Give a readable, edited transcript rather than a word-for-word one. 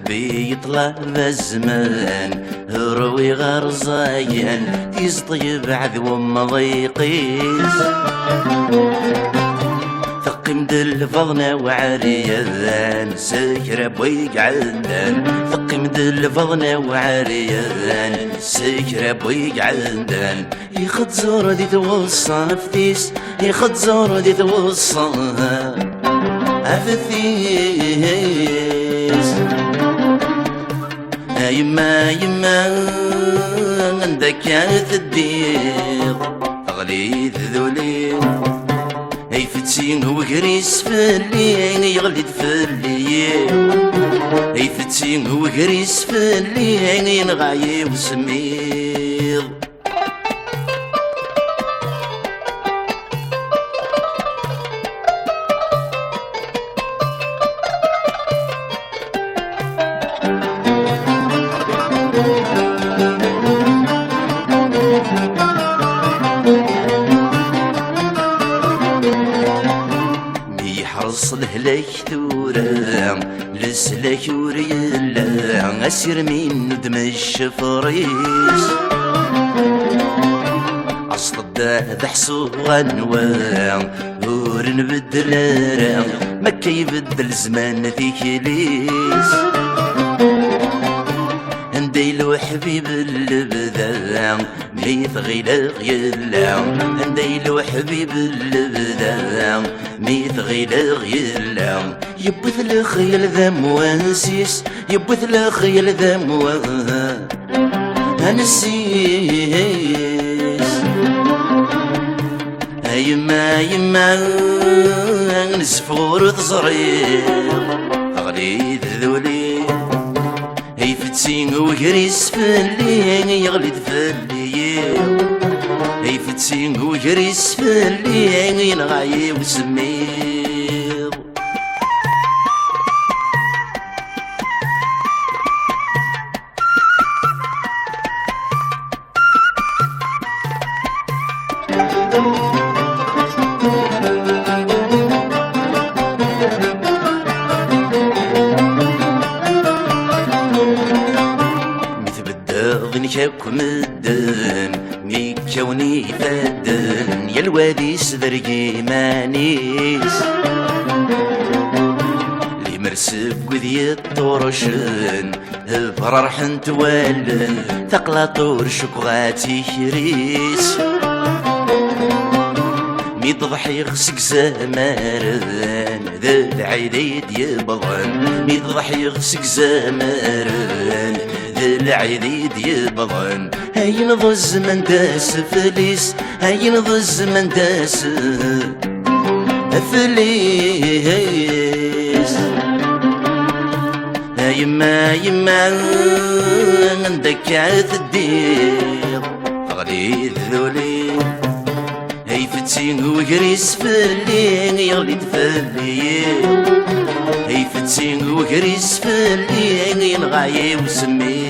قلبي يطلع الزمان روي غرزاين تيز طيب عذو مضيقيس ثقم دل فضنا وعريان سكر بويق عندان ثقم دل فضنا وعريان سكر بويق عندان يخد زور دي توصى نفتيس يخد زور دي توصى أفتيس يما يما عندك يا تدير أغلي ذولي أي فتين وقريس فاللي يغلي فاللي أي فتين وقريس فاللي ينغاي وسمير يحرص الهلاك ثورة لسلاك وريلا أسير من ندم الشفريس أصل الداد حصو غنوان ورن بدلارا ما كيبدل زمان ثيكليس انديلو حبيب اللبدا ميث غيلا غيلا انديلو حبيب اللبدا ميث غيلا غيلا يبث الخيل ذا مواسيس يبث الخيل ذا مواسيس يما يما نسفور تصرير أغلي ذولي هي فتسين وقريس فاللي يغلي فاللي هي فتسين وقريس فاللي ينغاي وسمير ظنكم الدن ميكوني فدن يا الواديس ذرقي مانيس لي مرسب وذي الطرشن فرح نتوالن ثقلا طور شكواتي خريس ميضحي غسك زمارن ذا العيديد يبضن ميضحي غسك زمارن العيديد يبضن هاي نضو الزمن داس فليس هاي نضو الزمن داس فليس يما يما عندك عالدير غلي ذولي هاي فتين وقريس فاللي يغلي فاللي هاي فتين وقريس فاللي ينغاي وسمي